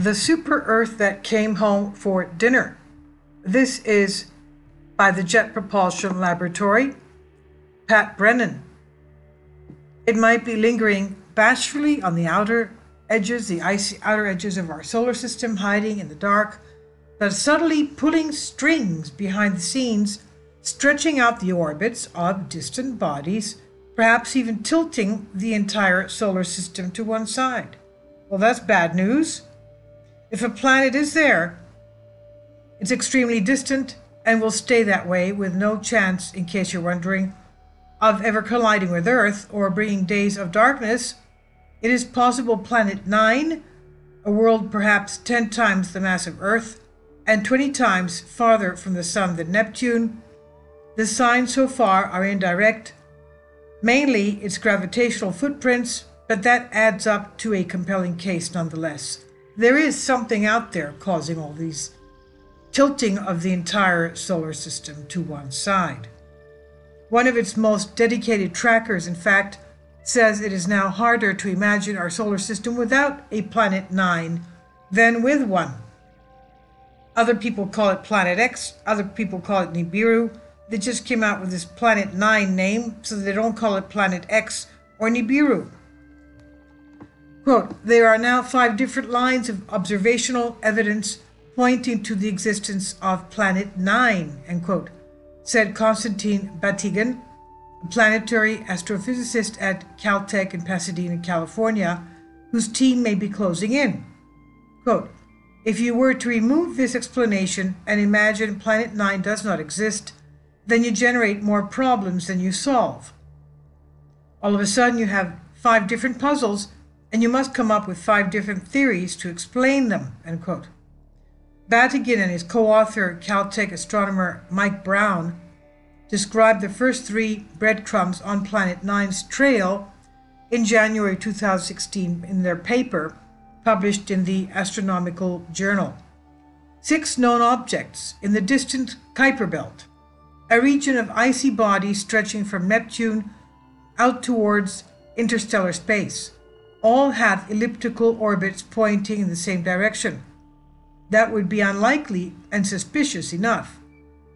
The Super Earth That Came Home for Dinner. This is by the Jet Propulsion Laboratory, Pat Brennan. It might be lingering bashfully on the outer edges, the icy outer edges of our solar system, hiding in the dark, but subtly pulling strings behind the scenes, stretching out the orbits of distant bodies, perhaps even tilting the entire solar system to one side. Well, that's bad news. If a planet is there, it's extremely distant and will stay that way, with no chance, in case you're wondering, of ever colliding with Earth or bringing days of darkness. It is possible Planet 9, a world perhaps 10 times the mass of Earth and 20 times farther from the Sun than Neptune. The signs so far are indirect, mainly its gravitational footprints, but that adds up to a compelling case nonetheless. There is something out there causing all these tilting of the entire solar system to one side. One of its most dedicated trackers, in fact, says it is now harder to imagine our solar system without a Planet 9 than with one. Other people call it Planet X, other people call it Nibiru. They just came out with this Planet 9 name so they don't call it Planet X or Nibiru. Quote, there are now 5 different lines of observational evidence pointing to the existence of Planet 9, end quote, said Konstantin Batygin, a planetary astrophysicist at Caltech in Pasadena, California, whose team may be closing in. Quote, if you were to remove this explanation and imagine Planet 9 does not exist, then you generate more problems than you solve. All of a sudden you have 5 different puzzles, and you must come up with 5 different theories to explain them, end quote. Batygin and his co-author, Caltech astronomer Mike Brown, described the first 3 breadcrumbs on Planet 9's trail in January 2016 in their paper, published in the Astronomical Journal. 6 known objects in the distant Kuiper Belt, a region of icy bodies stretching from Neptune out towards interstellar space. All have elliptical orbits pointing in the same direction. That would be unlikely and suspicious enough.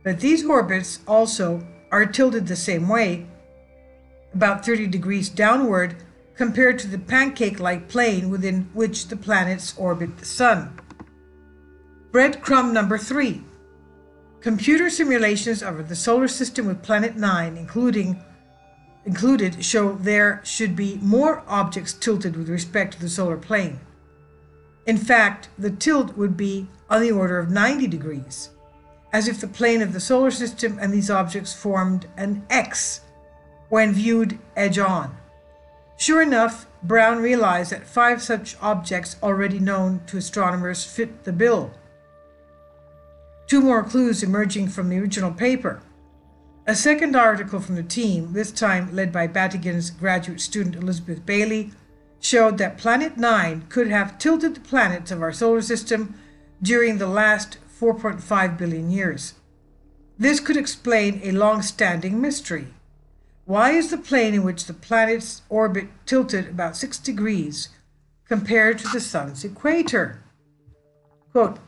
But these orbits also are tilted the same way, about 30 degrees downward, compared to the pancake-like plane within which the planets orbit the Sun. Breadcrumb number 3. Computer simulations of the solar system with Planet 9 included show there should be more objects tilted with respect to the solar plane. In fact, the tilt would be on the order of 90 degrees, as if the plane of the solar system and these objects formed an X when viewed edge-on. Sure enough, Brown realized that 5 such objects already known to astronomers fit the bill. 2 more clues emerging from the original paper. A second article from the team, this time led by Batygin's graduate student Elizabeth Bailey, showed that Planet 9 could have tilted the planets of our solar system during the last 4.5 billion years. This could explain a long-standing mystery. Why is the plane in which the planets orbit tilted about 6 degrees compared to the Sun's equator? Quote,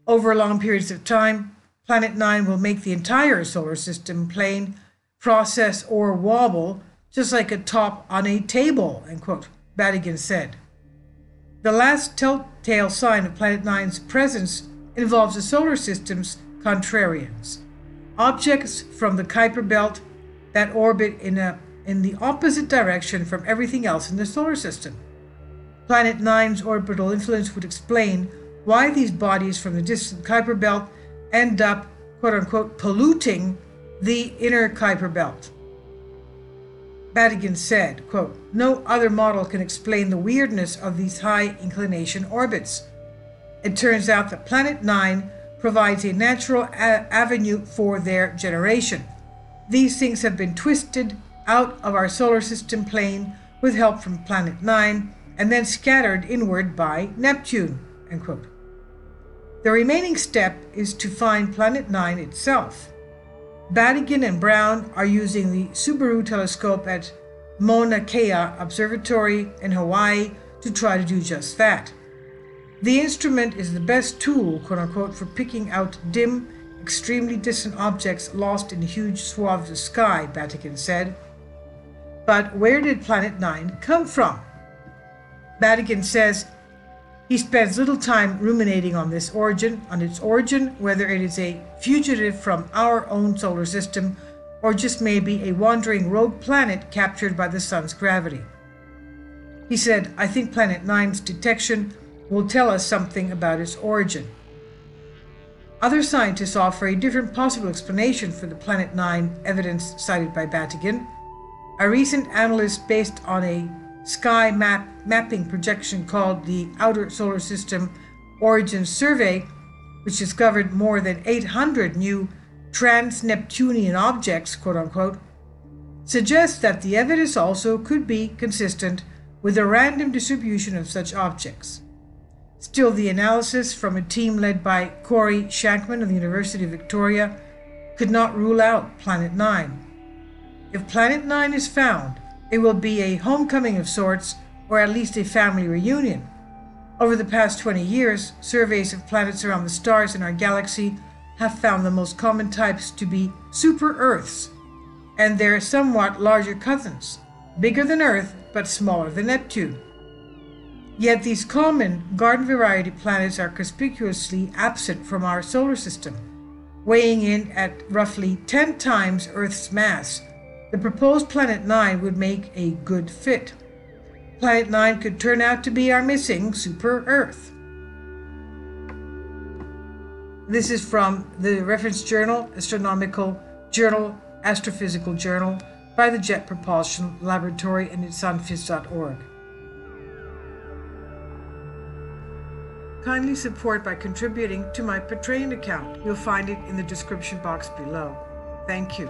over long periods of time, Planet 9 will make the entire solar system plane, process, or wobble just like a top on a table, end quote, Batygin said. The last telltale sign of Planet 9's presence involves the solar system's contrarians, objects from the Kuiper Belt that orbit in the opposite direction from everything else in the solar system. Planet 9's orbital influence would explain why these bodies from the distant Kuiper Belt end up, quote-unquote, polluting the inner Kuiper Belt. Batygin said, quote, no other model can explain the weirdness of these high inclination orbits. It turns out that Planet 9 provides a natural avenue for their generation. These things have been twisted out of our solar system plane with help from Planet 9 and then scattered inward by Neptune, end quote. The remaining step is to find Planet 9 itself. Batygin and Brown are using the Subaru telescope at Mauna Kea Observatory in Hawaii to try to do just that. The instrument is the best tool, quote unquote, for picking out dim, extremely distant objects lost in huge swaths of sky, Batigan said. But where did Planet 9 come from? Batigan says he spends little time ruminating on its origin, whether it is a fugitive from our own solar system or just maybe a wandering rogue planet captured by the sun's gravity. He said, I think Planet 9's detection will tell us something about its origin. Other scientists offer a different possible explanation for the Planet 9 evidence cited by Batigan. A recent analyst based on a sky mapping projection called the Outer Solar System Origin Survey, which discovered more than 800 new trans-Neptunian objects, quote unquote, suggests that the evidence also could be consistent with a random distribution of such objects. Still, the analysis from a team led by Corey Shankman of the University of Victoria could not rule out Planet 9. If Planet 9 is found, it will be a homecoming of sorts, or at least a family reunion. Over the past 20 years, surveys of planets around the stars in our galaxy have found the most common types to be super-Earths, and their somewhat larger cousins, bigger than Earth but smaller than Neptune. Yet these common garden-variety planets are conspicuously absent from our solar system, weighing in at roughly 10 times Earth's mass. The proposed Planet 9 would make a good fit. Planet 9 could turn out to be our missing super-Earth. This is from the reference journal, Astronomical Journal, Astrophysical Journal, by the Jet Propulsion Laboratory, and it's on phys.org. Kindly support by contributing to my Patreon account. You'll find it in the description box below. Thank you.